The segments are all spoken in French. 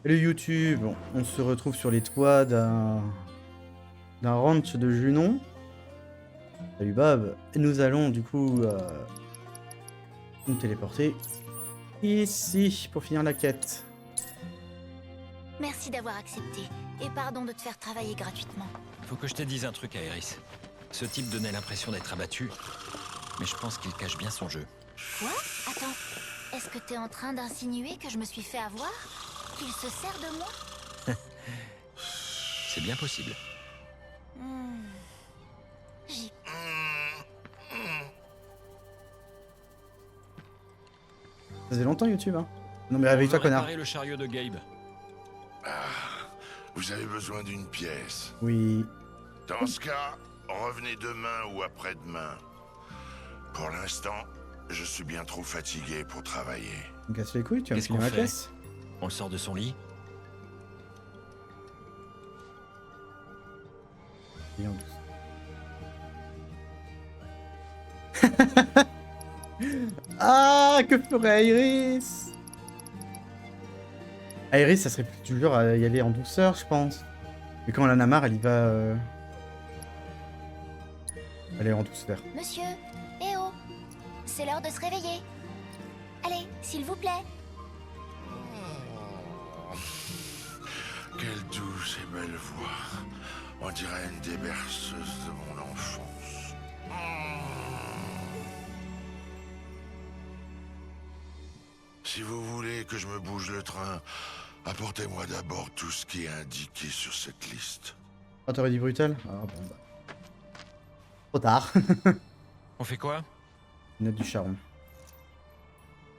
Salut YouTube, on se retrouve sur les toits d'un ranch de Junon. Salut Bob. Et nous allons du coup nous téléporter ici pour finir la quête. Merci d'avoir accepté, et pardon de te faire travailler gratuitement. Faut que je te dise un truc, Aéris. Ce type donnait l'impression d'être abattu, mais je pense qu'il cache bien son jeu. Quoi? Attends, est-ce que t'es en train d'insinuer que je me suis fait avoir? Qu'il se sert de moi? C'est bien possible. J'y... Ça faisait longtemps YouTube hein. Non mais avec toi connard. Réparer le chariot de Gabe. Vous avez besoin d'une pièce. Oui. Dans ce cas, revenez demain ou après-demain. Pour l'instant, je suis bien trop fatigué pour travailler. Tu me casses les couilles, tu vas me Qu'est-ce filer qu'on ma fait? pièce. On le sort de son lit? Et en douce. Ah, que ferait Iris? Iris, ça serait plus toujours à y aller en douceur, je pense. Mais quand elle en a marre, elle y va. Elle est en douceur. Monsieur, eh oh, c'est l'heure de se réveiller. Allez, s'il vous plaît. Quelle douce et belle voix. On dirait une des berceuses de mon enfance. Si vous voulez que je me bouge le train, apportez-moi d'abord tout ce qui est indiqué sur cette liste. Ah, t'aurais dit brutal? Ah bon bah. Trop tard. On fait quoi? Note du charron.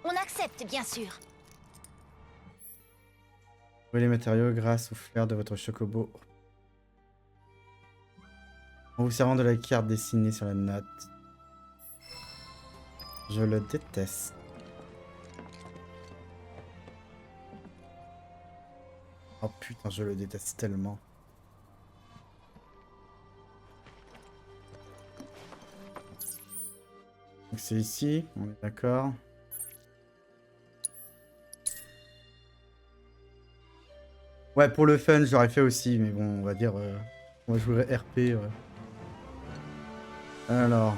On accepte, bien sûr. Trouvez les matériaux grâce au flair de votre chocobo. En vous servant de la carte dessinée sur la note. Je le déteste. Oh putain, je le déteste tellement. Donc c'est ici, on est d'accord. Ouais, pour le fun, j'aurais fait aussi, mais bon, on va dire... on va jouer RP. Alors...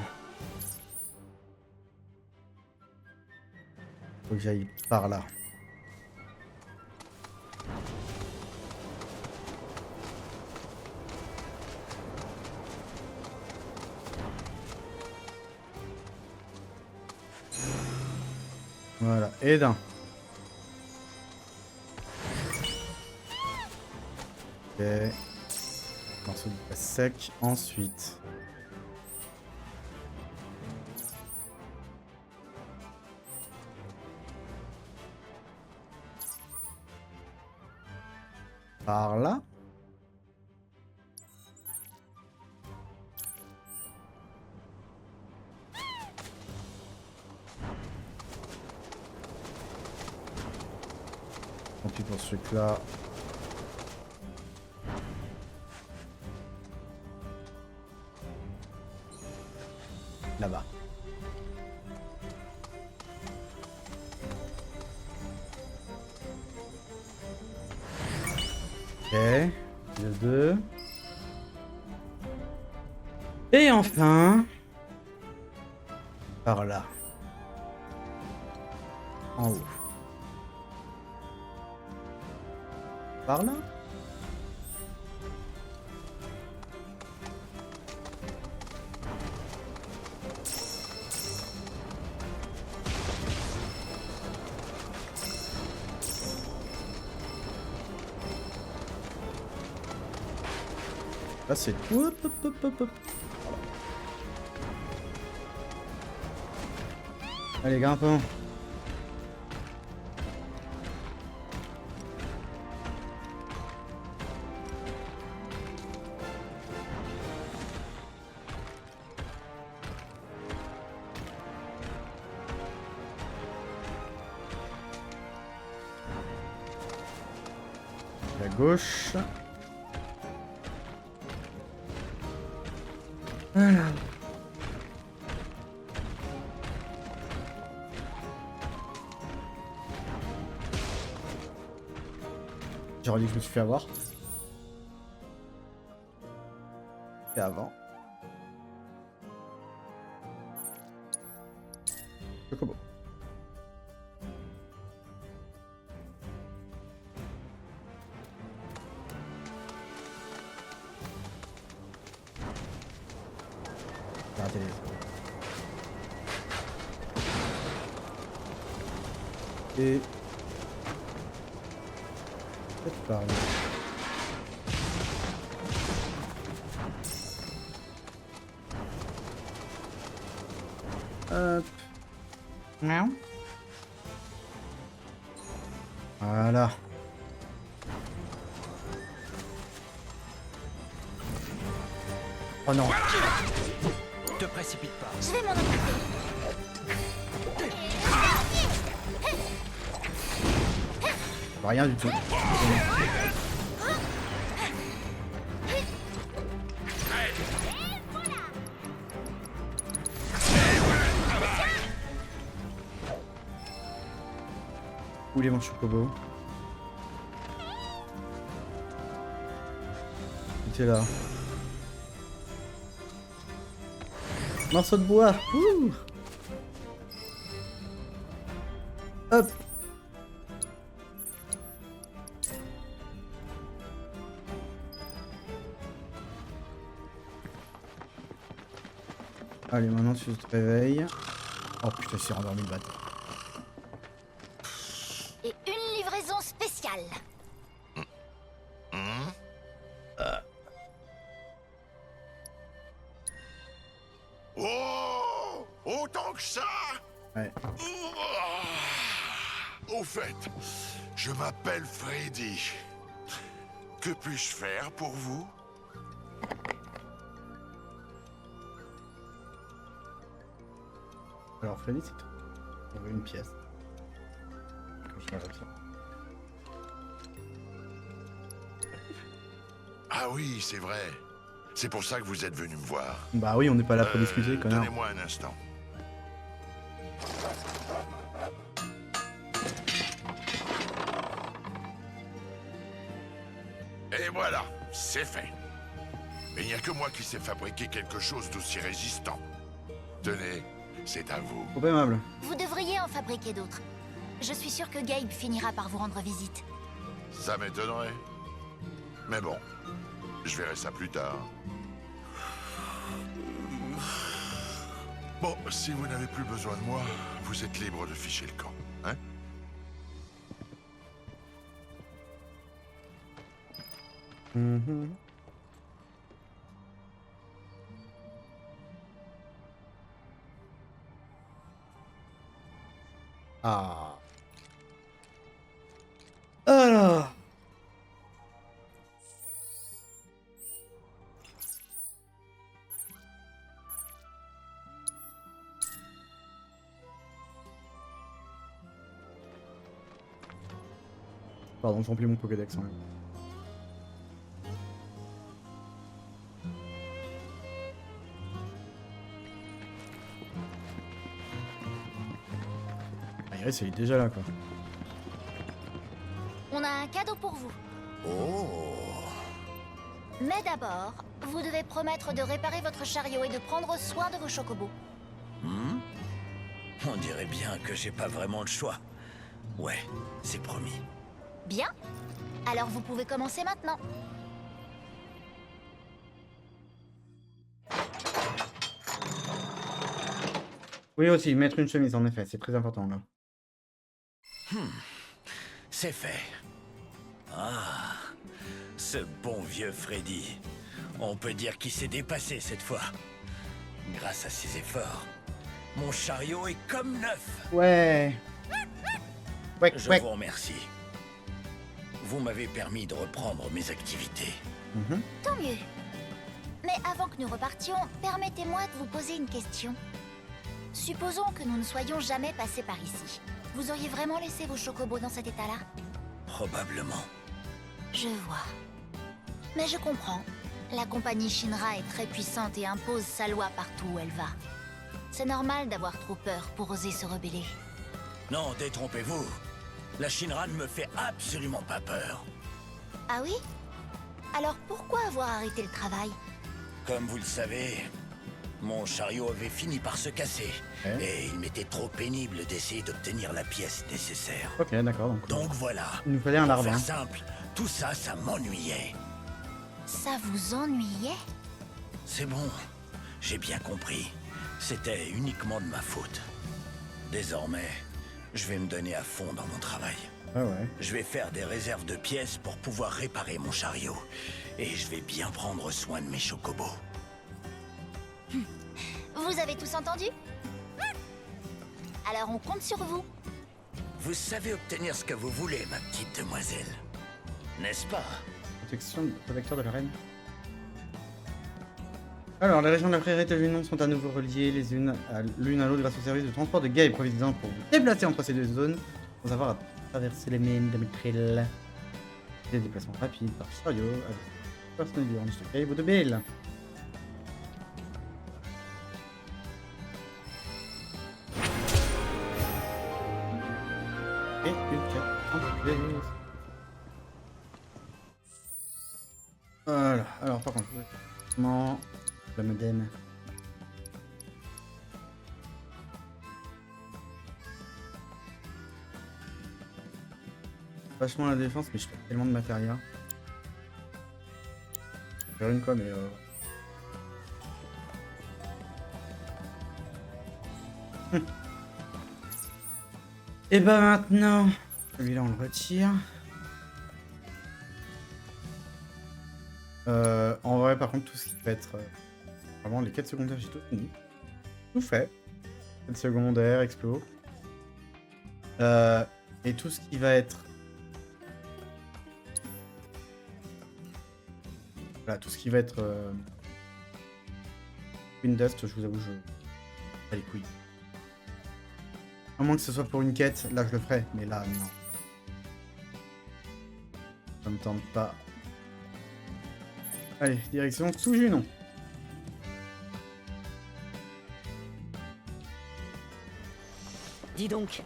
Faut que j'aille par là. Voilà, et d'un. Ok. Morceau de passe sec. Ensuite. Par là. Tant pis pour ce truc-là. Là-bas. Ok. Le 2. Et enfin. Par là. En haut. Par là. Là c'est... Hop, hop, hop, hop, hop. Allez, grimpons. À gauche. Voilà. J'aurais dit que je me suis fait avoir. Et avant. Chocobo. J'ai raté les autres. Et... peut-être par là. Hop. Miaou. Voilà. Oh non. Te précipite pas. Je vais m'en occuper. Rien du tout. Où est mon chocobo? Il était là. Morceau de bois. Ouh. Hop. Allez, maintenant tu te réveilles. Oh putain, c'est endormi le bâtard. Et une livraison spéciale. Oh, autant que ça. Ouais. Au fait, je m'appelle Freddy. Que puis-je faire pour vous? Alors Freddy, c'est tout. On veut une pièce. Que je m'arrête là. Ah oui, c'est vrai. C'est pour ça que vous êtes venu me voir. Bah oui, on n'est pas là pour discuter, connard. Donnez-moi un instant. Et voilà, c'est fait. Mais il n'y a que moi qui sais fabriquer quelque chose d'aussi résistant. Tenez, c'est à vous. Trop aimable. Vous devriez en fabriquer d'autres. Je suis sûre que Gabe finira par vous rendre visite. Ça m'étonnerait. Mais bon, je verrai ça plus tard. Bon, si vous n'avez plus besoin de moi, vous êtes libre de ficher le camp, hein? Mhm. Ah. Alors. Pardon, je remplis mon Pokédex en même. Ah, Iris, elle est déjà là, quoi. On a un cadeau pour vous. Oh! Mais d'abord, vous devez promettre de réparer votre chariot et de prendre soin de vos chocobos. On dirait bien que j'ai pas vraiment le choix. Ouais, c'est promis. Bien. Alors vous pouvez commencer maintenant. Oui, aussi, mettre une chemise, en effet, c'est très important, là. C'est fait. Ah, ce bon vieux Freddy. On peut dire qu'il s'est dépassé cette fois. Grâce à ses efforts, mon chariot est comme neuf. Ouais. Ouais, Je ouais. vous remercie. Vous m'avez permis de reprendre mes activités. Mhm. Tant mieux. Mais avant que nous repartions, permettez-moi de vous poser une question. Supposons que nous ne soyons jamais passés par ici. Vous auriez vraiment laissé vos chocobos dans cet état-là? Probablement. Je vois. Mais je comprends. La compagnie Shinra est très puissante et impose sa loi partout où elle va. C'est normal d'avoir trop peur pour oser se rebeller. Non, détrompez-vous. La Shinra ne me fait absolument pas peur. Ah oui? Alors pourquoi avoir arrêté le travail? Comme vous le savez, mon chariot avait fini par se casser. Ouais. Et il m'était trop pénible d'essayer d'obtenir la pièce nécessaire. Ok, d'accord. Donc voilà. Il nous fallait un Pour arbre. faire Hein. simple, tout ça, ça m'ennuyait. Ça vous ennuyait? C'est bon, j'ai bien compris. C'était uniquement de ma faute. Désormais, je vais me donner à fond dans mon travail. Ah ouais. Je vais faire des réserves de pièces pour pouvoir réparer mon chariot. Et je vais bien prendre soin de mes chocobos. Vous avez tous entendu? Alors on compte sur vous. Vous savez obtenir ce que vous voulez, ma petite demoiselle. N'est-ce pas? Protecteur de la reine. Alors, les régions de la Prairie et de Junon sont à nouveau reliées les unes à l'autre grâce au service de transport de guet provident pour vous déplacer entre ces deux zones sans avoir à traverser les mines de Mithril. Des déplacements rapides par chariot avec personne durant de Guy ou de Bale. Et une carte en plus. Voilà, alors par contre, le modem. Vachement la défense, mais je perds tellement de matériel. Faire une quoi, mais Et bah maintenant, celui-là on le retire. En vrai, par contre, tout ce qui va être vraiment les quêtes secondaires, j'ai tout fini. Tout fait. Quêtes secondaires, explo. Et tout ce qui va être. Voilà, tout ce qui va être. Queen Dust, je vous avoue, je. Pas les couilles. À moins que ce soit pour une quête, là je le ferai, mais là, non. Ça me tente pas. Allez, direction sous Junon. Dis donc,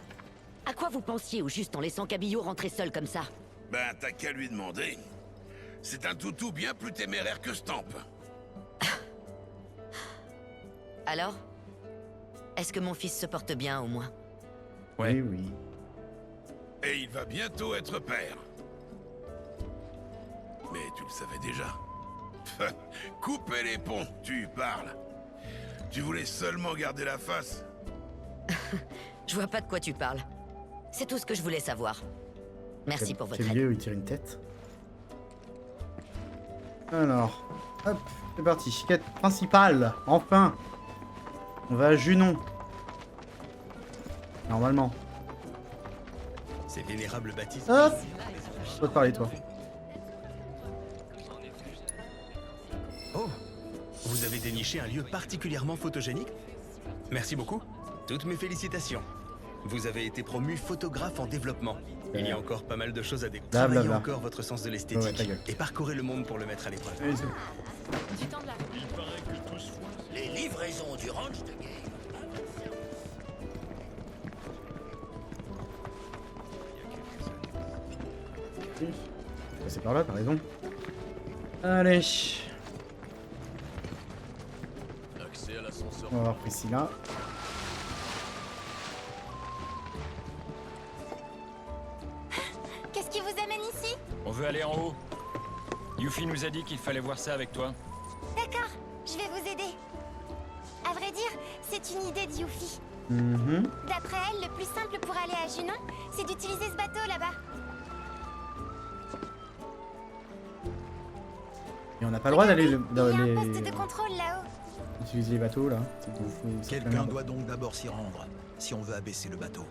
à quoi vous pensiez au juste en laissant Cabillo rentrer seul comme ça? Ben, t'as qu'à lui demander. C'est un toutou bien plus téméraire que Stamp. Alors? Est-ce que mon fils se porte bien au moins? Ouais. Oui, oui. Et il va bientôt être père. Mais tu le savais déjà. Couper les ponts, tu parles. Tu voulais seulement garder la face. Je vois pas de quoi tu parles. C'est tout ce que je voulais savoir. Merci pour votre Quel aide. lieu où il tire une tête. Alors, hop, c'est parti. Quête principale, enfin. On va à Junon. Normalement. Ces vénérables bâtisses. Hop. Je peux te parler, toi. Oh, vous avez déniché un lieu particulièrement photogénique. Merci beaucoup. Toutes mes félicitations. Vous avez été promu photographe en développement. Il y a encore pas mal de choses à découvrir. Blablabla. Travaillez encore votre sens de l'esthétique Ouais, ta gueule. et parcourez le monde pour le mettre à l'épreuve. Allez, c'est bon. Les livraisons du ranch de Gay. C'est par là, t'as raison. Allez. On va voir Priscilla. Qu'est-ce qui vous amène ici? On veut aller en haut. Yuffie nous a dit qu'il fallait voir ça avec toi. D'accord, je vais vous aider. À vrai dire, c'est une idée de Yuffie. Mhm. D'après elle, le plus simple pour aller à Junon, c'est d'utiliser ce bateau là-bas. Et on n'a pas le droit d'aller dans Il y a un les... poste de contrôle là-haut. utiliser les bateaux là. C'est pour vous- c'est la Quelqu'un merde. doit donc d'abord s'y rendre, si on veut abaisser le bateau.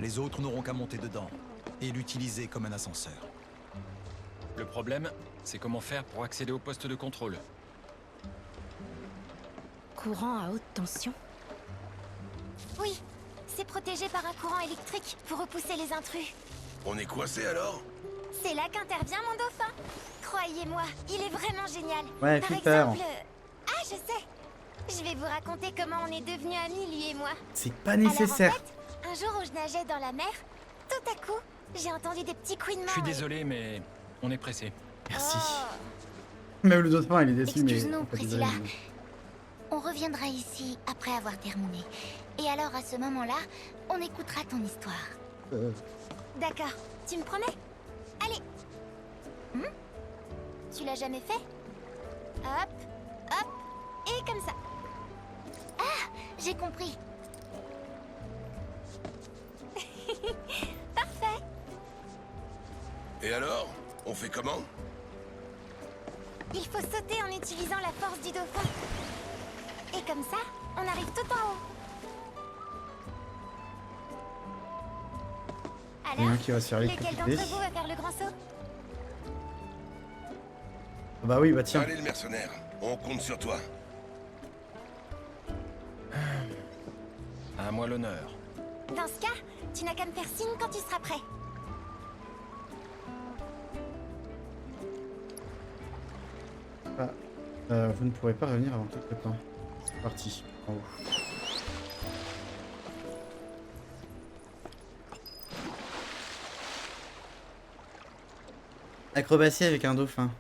Les autres n'auront qu'à monter dedans et l'utiliser comme un ascenseur. Le problème, c'est comment faire pour accéder au poste de contrôle. Courant à haute tension? Oui, c'est protégé par un courant électrique pour repousser les intrus. On est coincé alors? C'est là qu'intervient mon dauphin. Croyez-moi, il est vraiment génial. Ouais, Par flipper. exemple... Ah, je sais. Je vais vous raconter comment on est devenus amis, lui et moi. C'est pas nécessaire. Alors, en fait, un jour où je nageais dans la mer, tout à coup, j'ai entendu des petits couinements. Je suis et- désolé, mais On est pressé. Merci. Oh. Même le dauphin, il est déçu, mais... Excuse-nous, en fait, Priscilla. désolé. On reviendra ici après avoir terminé. Et alors, à ce moment-là, on écoutera ton histoire. D'accord. Tu me promets? Allez. Tu l'as jamais fait? Hop, hop, et comme ça. Ah, j'ai compris. Parfait. Et alors? On fait comment? Il faut sauter en utilisant la force du dauphin. Et comme ça, on arrive tout en haut. Il y en a Alors, un qui va se faire lequel électrocuter. d'entre vous va faire le grand saut? Ah bah oui, bah tiens. Allez, le mercenaire, on compte sur toi. À moi l'honneur. Dans ce cas, tu n'as qu'à me faire signe quand tu seras prêt. Vous ne pourrez pas revenir avant quelques temps. C'est parti. En haut. Acrobatie avec un dauphin.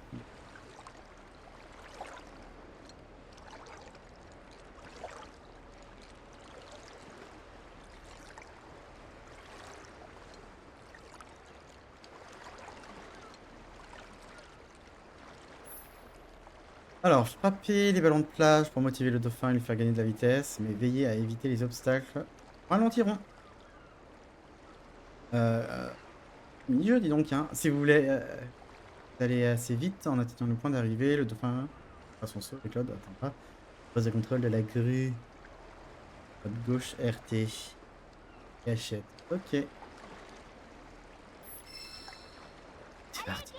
Alors, frapper les ballons de plage pour motiver le dauphin et lui faire gagner de la vitesse, mais veillez à éviter les obstacles. Ralentiront. Mini-jeu, dis donc, hein. Si vous voulez aller assez vite en atteignant le point d'arrivée, le dauphin fera son saut et Claude attendra. Pose de contrôle de la grue. Côte gauche, RT. Cachette. Ok. C'est parti.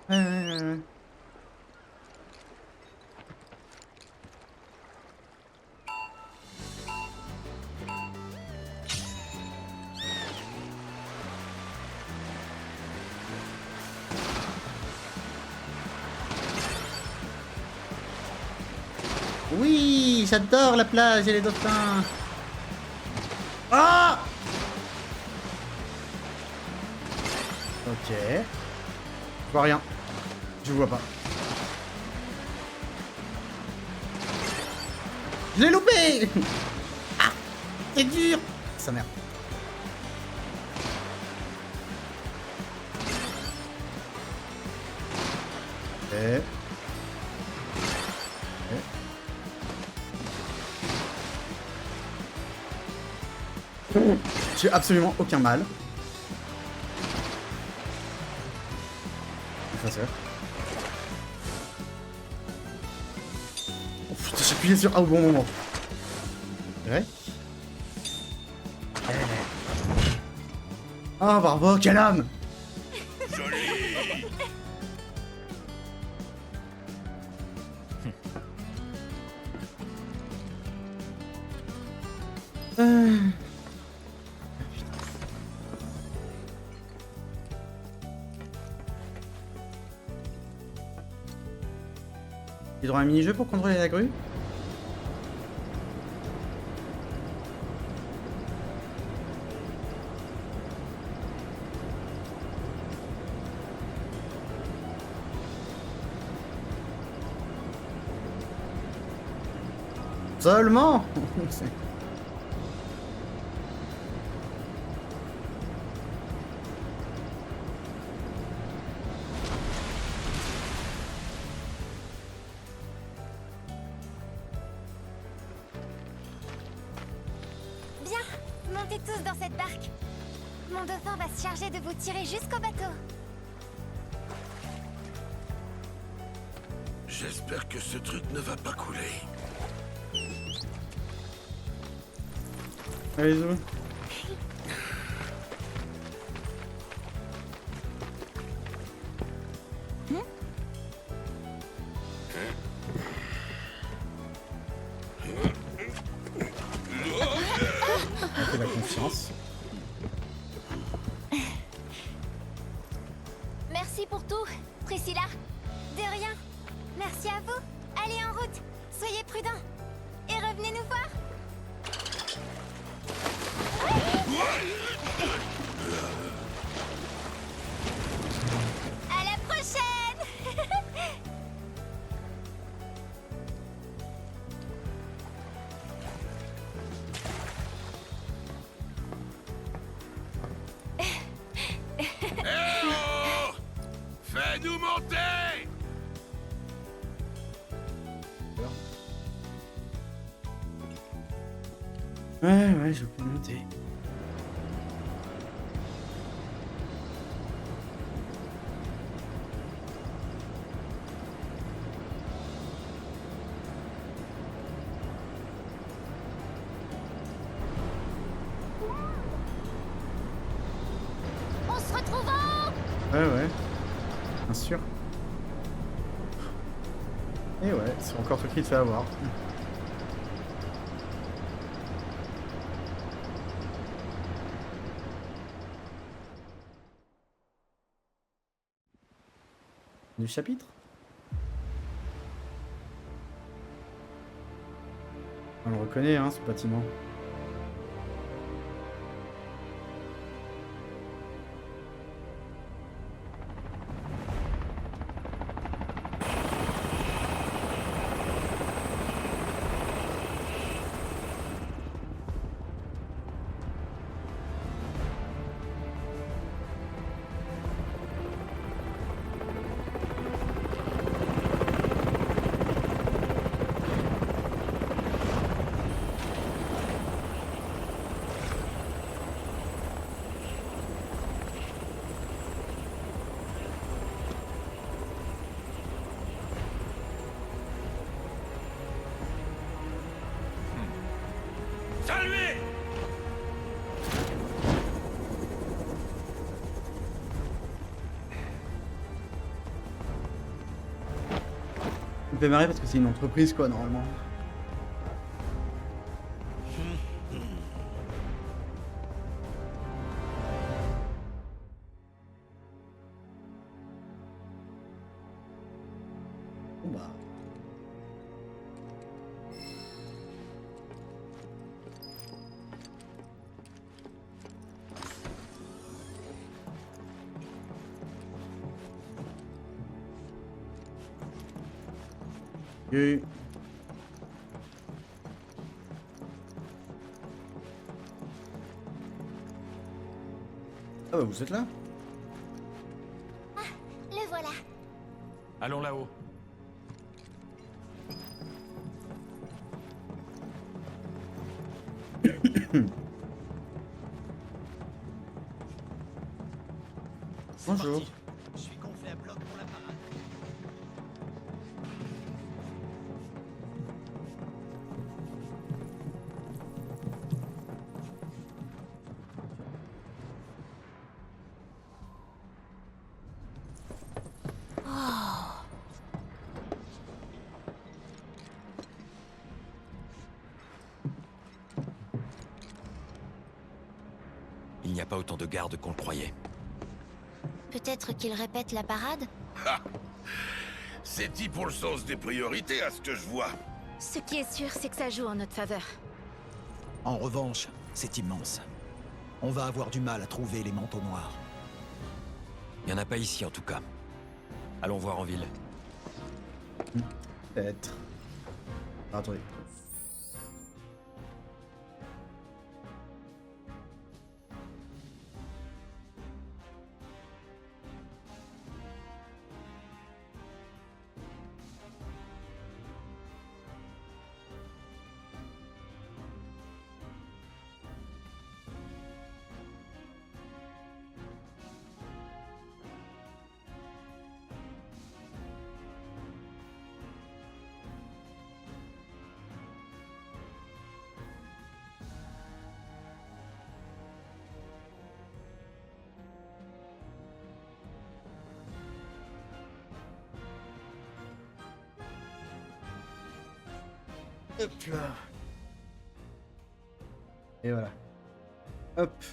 Ouais. Oui, j'adore la plage et les dauphins. Ah! Ok. Je vois rien. Je vois pas. Je l'ai loupé. Ah! C'est dur. Ça merde. Ok. J'ai absolument aucun mal. Effaceur. Oh putain, j'ai appuyé sur A au bon moment. Ouais. Ah, bravo, quel homme! Joli! J'ai droit à un mini-jeu pour contrôler la grue? Seulement. Bien, montez tous dans cette barque. Mon dauphin va se charger de vous tirer jusqu'au bateau. J'espère que ce truc ne va pas couler. Allez, Zou. C'est la confiance. Merci pour tout, Priscilla. De rien. Merci à vous. Allez en route. Soyez prudents. Et revenez nous voir. Montez! Ouais, je peux monter. On se retrouve en haut! Ouais, bien sûr. Et ouais, c'est encore toi qui te fait avoir. Du chapitre? On le reconnaît, hein, ce bâtiment. Saluez! Il me fait marrer parce que c'est une entreprise, quoi, normalement. Bon bah. Et... Ah bah vous êtes là? Le voilà. Allons là-haut. Bonjour. Je suis gonflé à bloc pour la parade. Il n'y a pas autant de gardes qu'on le croyait. Peut-être qu'il répète la parade? C'est dit pour le sens des priorités à ce que je vois. Ce qui est sûr, c'est que ça joue en notre faveur. En revanche, c'est immense. On va avoir du mal à trouver les manteaux noirs. Il n'y en a pas ici en tout cas. Allons voir en ville. Peut-être. Ah, attendez. Hop là. Et voilà. Hop.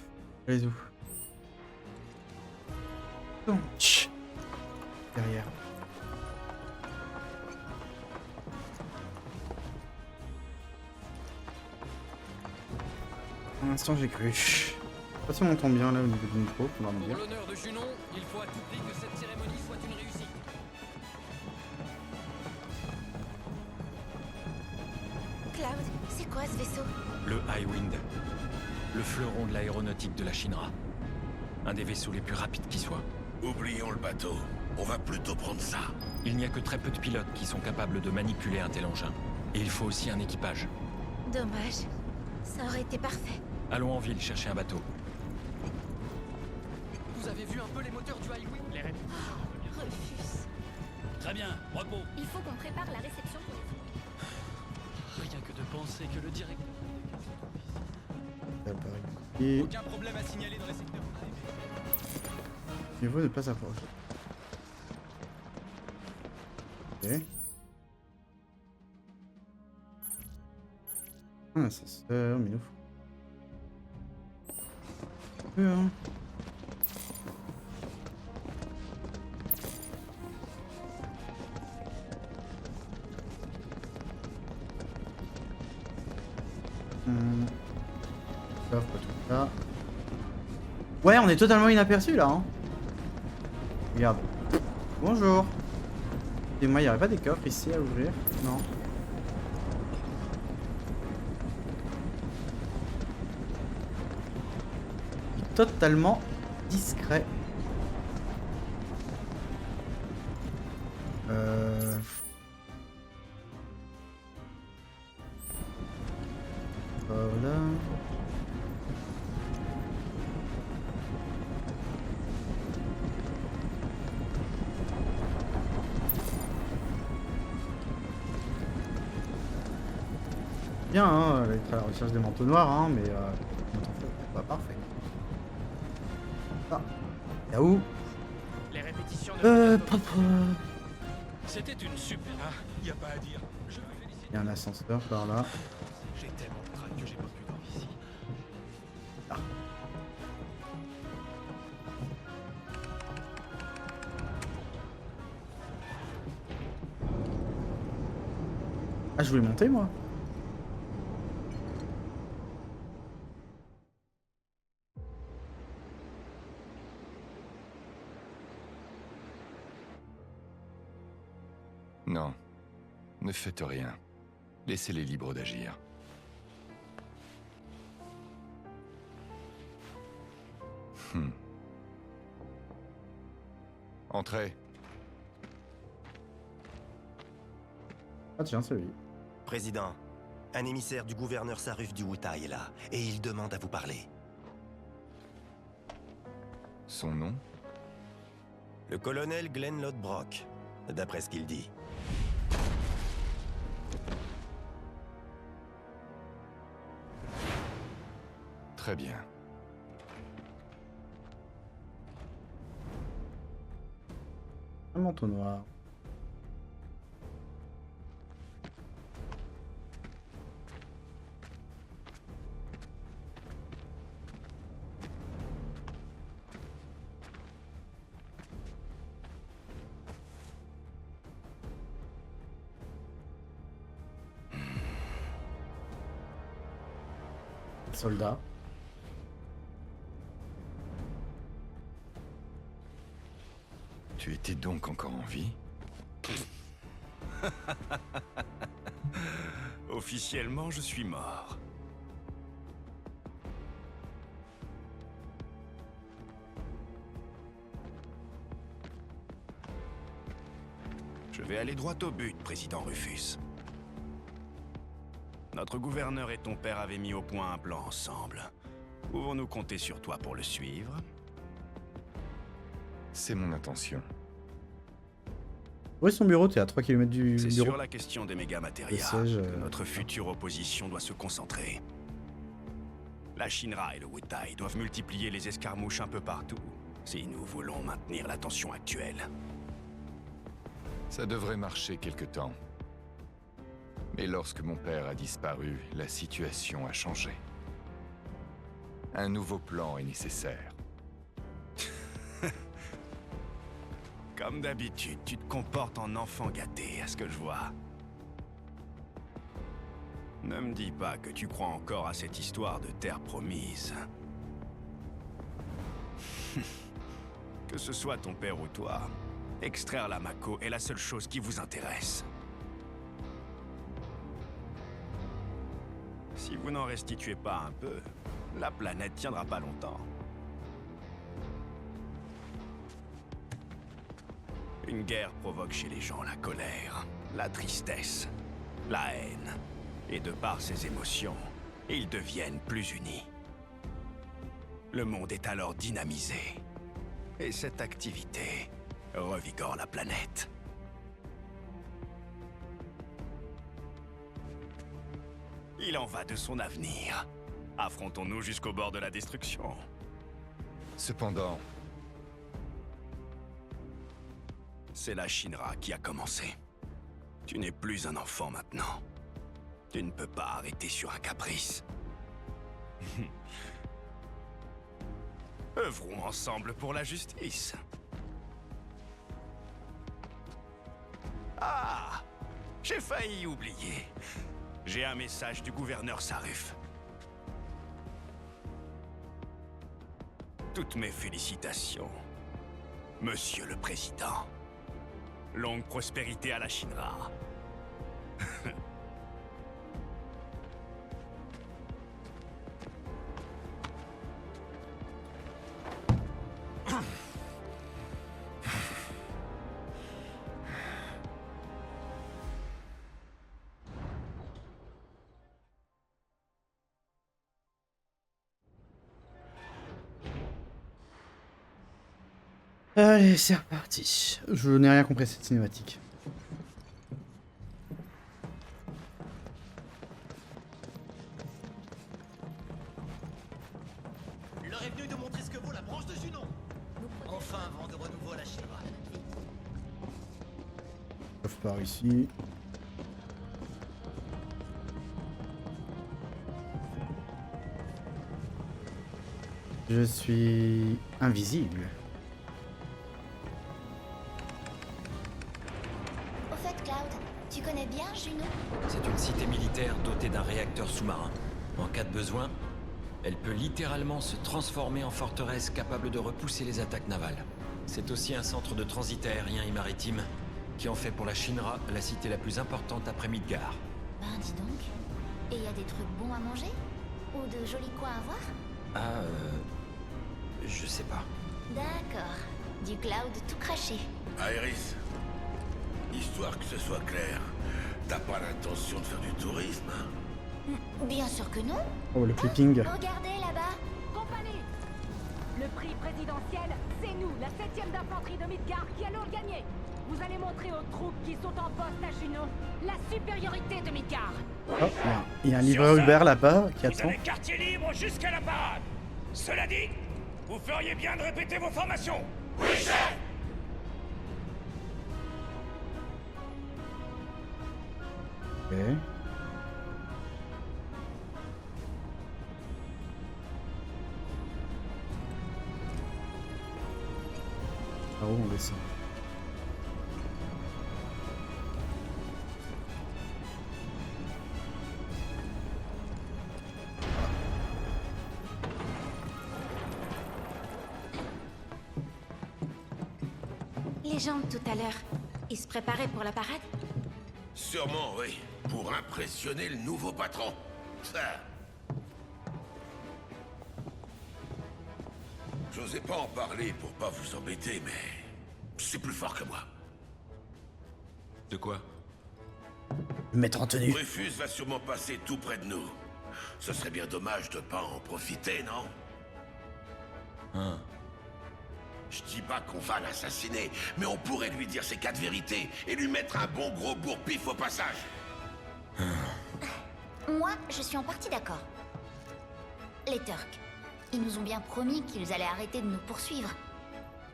Les où? Donc. Derrière. Pour l'instant j'ai cru. Je sais pas si on m'entend bien là au niveau du micro, pour me dire. Pour l'honneur de Junon, il faut à tout prix que cette cérémonie soit une réussite. Cloud, c'est quoi ce vaisseau? Le Highwind. Le fleuron de l'aéronautique de la Shinra. Un des vaisseaux les plus rapides qui soit. Oublions le bateau. On va plutôt prendre ça. Il n'y a que très peu de pilotes qui sont capables de manipuler un tel engin. Et il faut aussi un équipage. Dommage. Ça aurait été parfait. Allons en ville chercher un bateau. Vous avez vu un peu les moteurs du Highway? Rufus. Très bien, repos. Il faut qu'on prépare la réception pour les... Rien que de penser que le directeur... Ça paraît compliqué. Aucun problème à signaler dans les secteurs. Niveau de place approche. Ok. Un ascenseur, mais il nous faut. Hein. Coffre, tout ça. Ouais, on est totalement inaperçu là. Hein. Regarde. Bonjour. Et moi, il n'y aurait pas des coffres ici à ouvrir? Non. Il est totalement discret. Voilà. Bien, hein, être à la recherche des manteaux noirs, hein, mais pas parfait. Ah, y'a où? Les répétitions de... C'était une super... Ah, y a pas à dire. Je me félicite. Il y a un ascenseur par là. J'ai tellement de trac que j'ai pas pu dormir ici. Ah, je voulais monter moi. Non, ne faites rien. Laissez-les libres d'agir. Entrez. Ah tiens, c'est lui. Président, un émissaire du gouverneur Saruf du Wutai est là, et il demande à vous parler. Son nom? Le colonel Glenn Lodbrok, d'après ce qu'il dit. Très bien. Un manteau noir. Soldat. Tu étais donc encore en vie? Officiellement, je suis mort. Je vais aller droit au but, président Rufus. Notre gouverneur et ton père avaient mis au point un plan ensemble. Pouvons-nous compter sur toi pour le suivre? C'est mon intention. Où est son bureau? T'es à 3 km du C'est bureau. sur la question des méga-matérias que notre future opposition doit se concentrer. La Shinra et le Wutai doivent multiplier les escarmouches un peu partout, si nous voulons maintenir la tension actuelle. Ça devrait marcher quelque temps. Mais lorsque mon père a disparu, la situation a changé. Un nouveau plan est nécessaire. Comme d'habitude, tu te comportes en enfant gâté, à ce que je vois. Ne me dis pas que tu crois encore à cette histoire de terre promise. Que ce soit ton père ou toi, extraire la Mako est la seule chose qui vous intéresse. Si vous n'en restituez pas un peu, la planète tiendra pas longtemps. Une guerre provoque chez les gens la colère, la tristesse, la haine. Et de par ces émotions, ils deviennent plus unis. Le monde est alors dynamisé. Et cette activité revigore la planète. Il en va de son avenir. Affrontons-nous jusqu'au bord de la destruction. Cependant, C'est la Shinra qui a commencé. Tu n'es plus un enfant maintenant. Tu ne peux pas arrêter sur un caprice. Œuvrons ensemble pour la justice. Ah! J'ai failli oublier. J'ai un message du gouverneur Saruf. Toutes mes félicitations, Monsieur le Président. Longue prospérité à la Shinra. Allez, c'est reparti. Je n'ai rien compris à cette cinématique. L'heure est venue de montrer ce que vaut la branche de Junon. Enfin, vent de renouveau à la Shinra. Sauf par ici. Je suis invisible. Au fait, Cloud, tu connais bien Junon? C'est une cité militaire dotée d'un réacteur sous-marin. En cas de besoin, elle peut littéralement se transformer en forteresse capable de repousser les attaques navales. C'est aussi un centre de transit aérien et maritime qui en fait pour la Shinra la cité la plus importante après Midgar. Ben, dis donc. Et y a des trucs bons à manger? Ou de jolis coins à voir? Ah, je sais pas. D'accord. Du Cloud tout craché. Aéris, histoire que ce soit clair, t'as pas l'intention de faire du tourisme, hein? Bien sûr que non. Oh, le clipping. Regardez là-bas. Compagnie! Le prix présidentiel, c'est nous, la 7ème d'infanterie de Midgar, qui allons le gagner. Vous allez montrer aux troupes qui sont en poste à Junon la supériorité de Midgar. Oh, il y a un livreur Uber là-bas qui attend. quartier libre jusqu'à la parade. Cela dit, vous feriez bien de répéter vos formations. Oui, chef. Ok. Par où on descend? Les gens tout à l'heure, ils se préparaient pour la parade? Sûrement, oui. Pour impressionner le nouveau patron. Ça. J'osais pas en parler pour pas vous embêter, mais... c'est plus fort que moi. De quoi? Mettre en tenue. Rufus va sûrement passer tout près de nous. Ce serait bien dommage de pas en profiter, non? Hein? Je dis pas qu'on va l'assassiner, mais on pourrait lui dire ses 4 vérités et lui mettre un bon gros bourre-pif au passage. Moi, je suis en partie d'accord. Les Turcs, ils nous ont bien promis qu'ils allaient arrêter de nous poursuivre.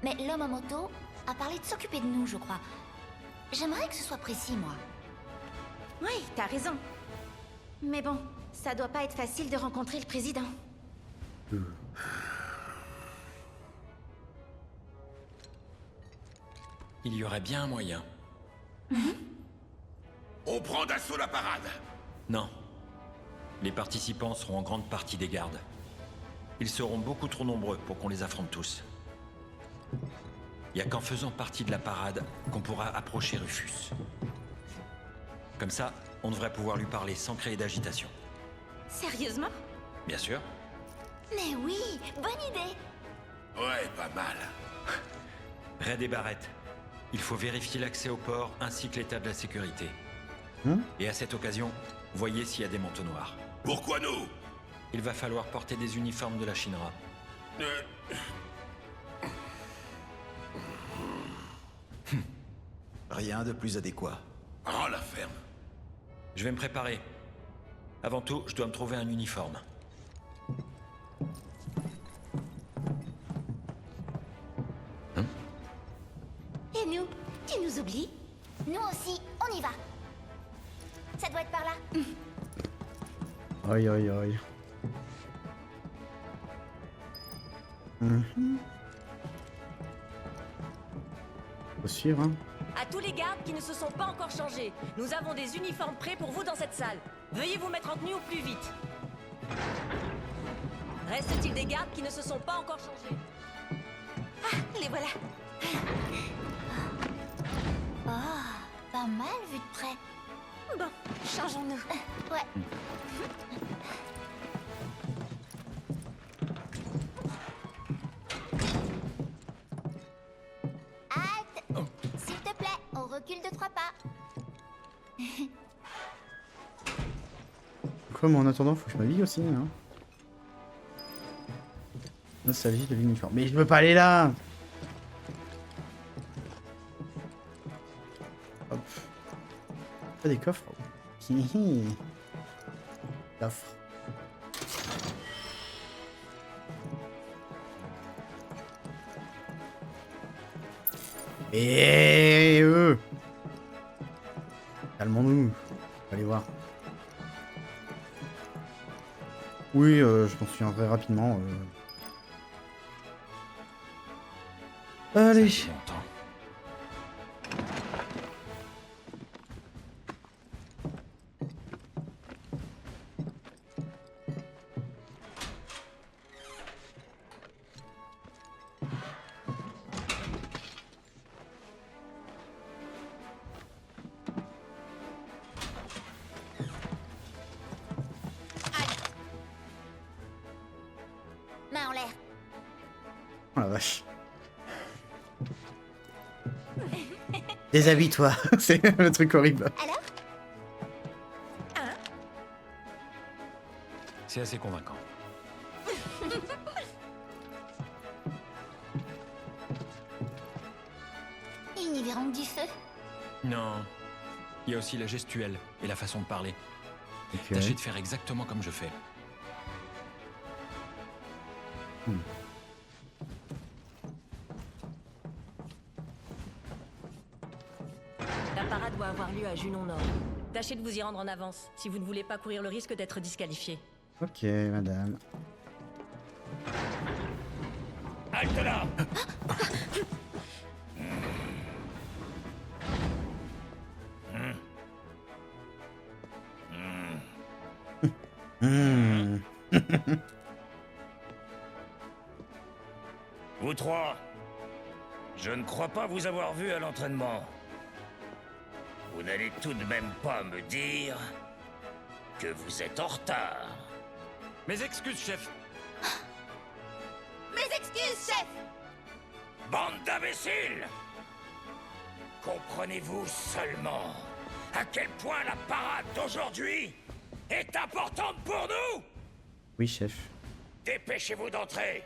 Mais l'homme en moto a parlé de s'occuper de nous, je crois. J'aimerais que ce soit précis, moi. Oui, t'as raison. Mais bon, ça doit pas être facile de rencontrer le président. Il y aurait bien un moyen. On prend d'assaut la parade. Non. Les participants seront en grande partie des gardes. Ils seront beaucoup trop nombreux pour qu'on les affronte tous. Il n'y a qu'en faisant partie de la parade qu'on pourra approcher Rufus. Comme ça, on devrait pouvoir lui parler sans créer d'agitation. Sérieusement? Bien sûr. Mais oui, bonne idée. Ouais, pas mal. Raid et Barrett. Il faut vérifier l'accès au port ainsi que l'état de la sécurité. Hein? Et à cette occasion, voyez s'il y a des manteaux noirs. Pourquoi nous? Il va falloir porter des uniformes de la Shinra. Rien de plus adéquat. Oh, la ferme. Je vais me préparer. Avant tout, je dois me trouver un uniforme. Et nous? Tu nous oublies? Nous aussi, on y va. Ça doit être par là. Aïe aïe aïe. Faut suivre, hein. À tous les gardes qui ne se sont pas encore changés, nous avons des uniformes prêts pour vous dans cette salle. Veuillez vous mettre en tenue au plus vite. Reste-t-il des gardes qui ne se sont pas encore changés? Ah, les voilà. Oh, pas mal vu de près. Bon, changeons-nous. Ouais. Halte! S'il te plaît, on recule de 3 pas. Quoi, mais en attendant, faut que je m'habille aussi, hein. Nostalgie de l'uniforme. Mais je veux pas aller là! Hop. Pas des coffres. Coffre. Et calmons-nous. Allez voir. Oui, je m'en souviendrai rapidement. Allez. Main en l'air. Oh la vache. Déshabille-toi, c'est le truc horrible. Alors? C'est assez convaincant. Ils n'y verront que du feu. Non. Il y a aussi la gestuelle et la façon de parler. Ok. Tâchez de faire exactement comme je fais. La parade doit avoir lieu à Junon Nord. Tâchez de vous y rendre en avance, si vous ne voulez pas courir le risque d'être disqualifié. Ok, madame. Halte là! Hmm. Vous trois, je ne crois pas vous avoir vu à l'entraînement. Vous n'allez tout de même pas me dire que vous êtes en retard. Mes excuses, chef. Mes excuses, chef! Bande d'imbéciles! Comprenez-vous seulement à quel point la parade d'aujourd'hui est importante pour nous? Oui, chef. Dépêchez-vous d'entrer.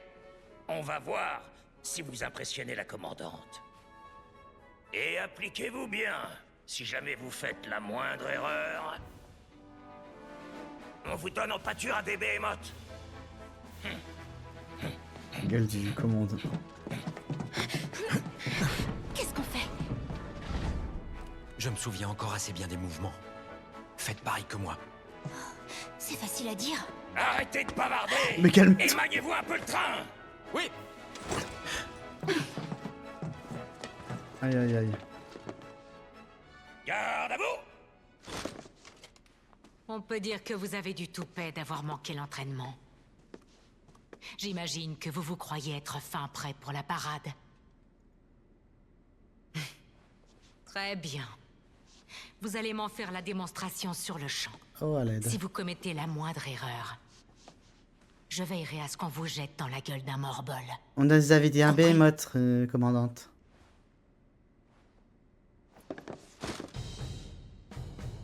On va voir si vous impressionnez la commandante. Et appliquez-vous bien. Si jamais vous faites la moindre erreur, on vous donne en pâture à des behemoths. Gueule du commande. Qu'est-ce qu'on fait? Je me souviens encore assez bien des mouvements. Faites pareil que moi. C'est facile à dire. Arrêtez de bavarder. Mais calme-toi. Et maniez-vous un peu le train. Oui. Aïe aïe aïe. Garde à vous. On peut dire que vous avez du toupet d'avoir manqué l'entraînement. J'imagine que vous vous croyez être fin prêt pour la parade. Très bien. Vous allez m'en faire la démonstration sur le champ. Oh, à l'aide. Si vous commettez la moindre erreur, je veillerai à ce qu'on vous jette dans la gueule d'un morbol. On nous avait dit un behemoth, commandante.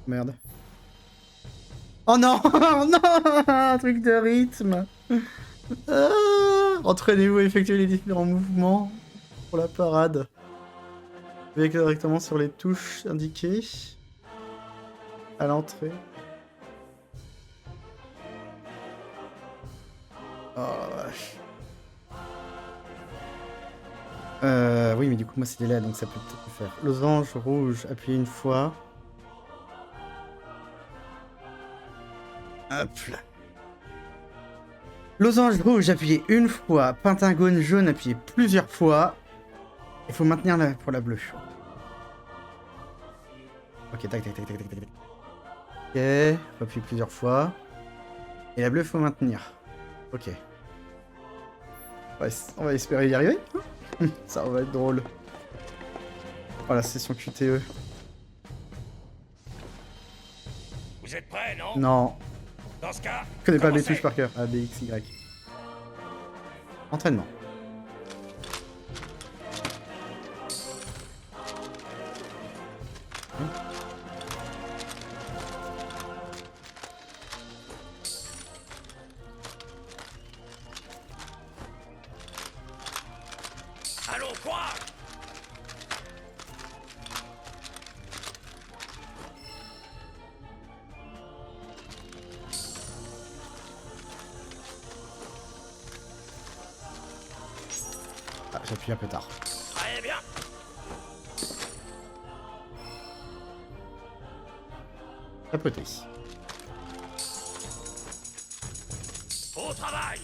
Merde. Oh non. Non. Un truc de rythme. Entraînez-vous à effectuer les différents mouvements pour la parade. Avec directement sur les touches indiquées à l'entrée. Oh la vache. Oui, mais du coup, moi c'était là, donc ça peut peut-être le faire. Losange rouge, appuyez une fois. Hop là. Losange rouge, appuyez une fois. Pentagone jaune, appuyez plusieurs fois. Il faut maintenir pour la bleue. Ok, tac, tac, tac, tac, tac, tac. Ok, faut appuyer plusieurs fois. Et la bleue, faut maintenir. Ok. On va espérer y arriver. Ça va être drôle. Voilà, session QTE. Vous êtes prêts, non? Non. Dans ce cas, Je connais pas les commencez. touches par cœur. A, B, X, Y. Entraînement. Allons, courage! Ah, j'appuie un peu tard. Allez, bien! Tapoter. Au travail!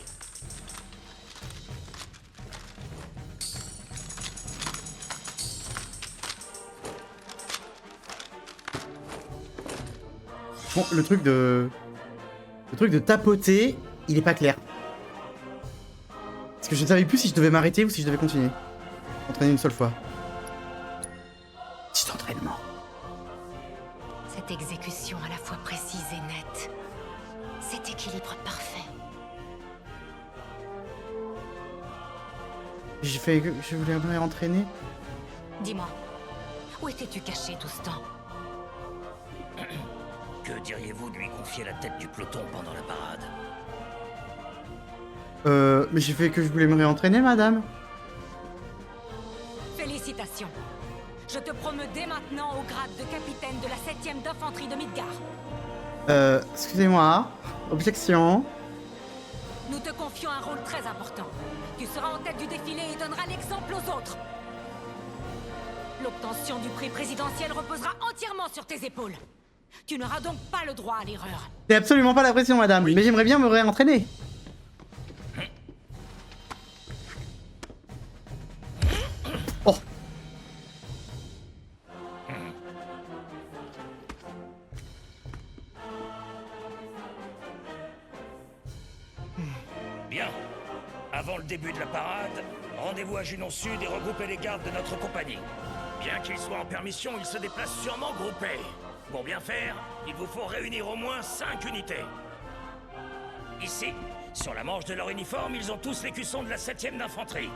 Bon, le truc de tapoter, il est pas clair. Parce que je ne savais plus si je devais m'arrêter ou si je devais continuer. Entraîner une seule fois. Petit entraînement. Cette exécution à la fois précise et nette. Cet équilibre parfait. Je voulais me entraîner. Dis-moi, où étais-tu caché tout ce temps? Que diriez-vous de lui confier la tête du peloton pendant la parade? Mais j'ai fait que je voulais me réentraîner, madame. Félicitations. Je te promeux dès maintenant au grade de capitaine de la 7ème d'infanterie de Midgard. Excusez-moi. Objection. Nous te confions un rôle très important. Tu seras en tête du défilé et donneras l'exemple aux autres. L'obtention du prix présidentiel reposera entièrement sur tes épaules. Tu n'auras donc pas le droit à l'erreur. C'est absolument pas la pression, madame. Mais j'aimerais bien me réentraîner. Oh. Bien. Avant le début de la parade, rendez-vous à Junon Sud et regroupez les gardes de notre compagnie. Bien qu'ils soient en permission, ils se déplacent sûrement groupés. Pour bien faire, il vous faut réunir au moins 5 unités. Ici, sur la manche de leur uniforme, ils ont tous l'écusson de la 7ème d'infanterie.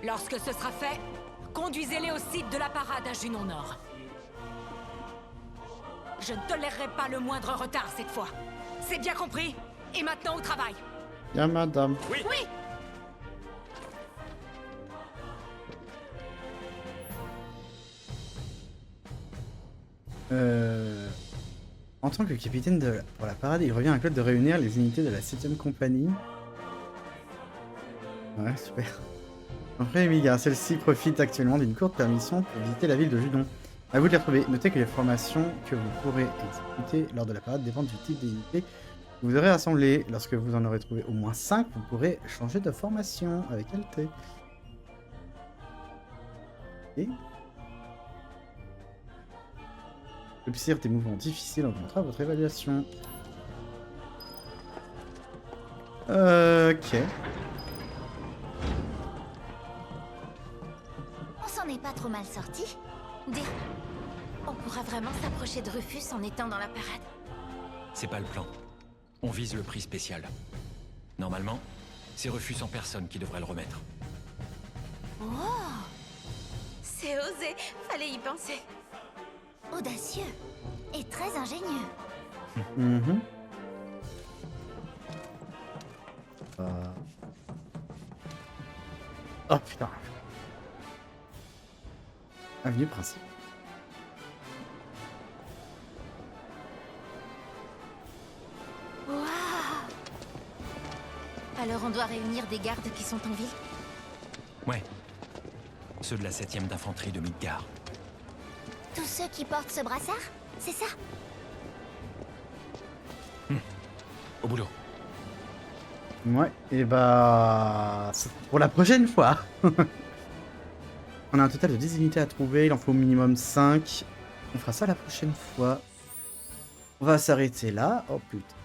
Lorsque ce sera fait, conduisez-les au site de la parade à Junon Nord. Je ne tolérerai pas le moindre retard cette fois. C'est bien compris? Et maintenant au travail. Bien, madame. Oui. Oui. En tant que capitaine pour la parade, il revient à Claude de réunir les unités de la 7ème compagnie. Ouais, super. Après, Midgard, celle-ci profite actuellement d'une courte permission pour visiter la ville de Junon. À vous de les retrouver. Notez que les formations que vous pourrez exécuter lors de la parade dépendent du type d'unité que vous aurez rassemblé. Lorsque vous en aurez trouvé au moins 5, vous pourrez changer de formation avec LT. Et observe des mouvements difficiles augmentera votre évaluation. Ok. On s'en est pas trop mal sorti. Dis, on pourra vraiment s'approcher de Rufus en étant dans la parade? C'est pas le plan. On vise le prix spécial. Normalement, c'est Rufus en personne qui devrait le remettre. Oh, c'est osé, fallait y penser. Audacieux et très ingénieux. Mhm. Oh putain. Avenue principale. Waouh! Alors on doit réunir des gardes qui sont en ville? Ouais. Ceux de la 7ème d'infanterie de Midgar. Tous ceux qui portent ce brassard? C'est ça? Au boulot. Ouais, et bah... c'est pour la prochaine fois. On a un total de 10 unités à trouver, il en faut au minimum 5. On fera ça la prochaine fois. On va s'arrêter là. Oh putain.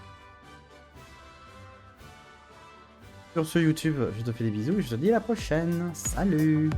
Sur ce YouTube, je te fais des bisous et je te dis à la prochaine. Salut!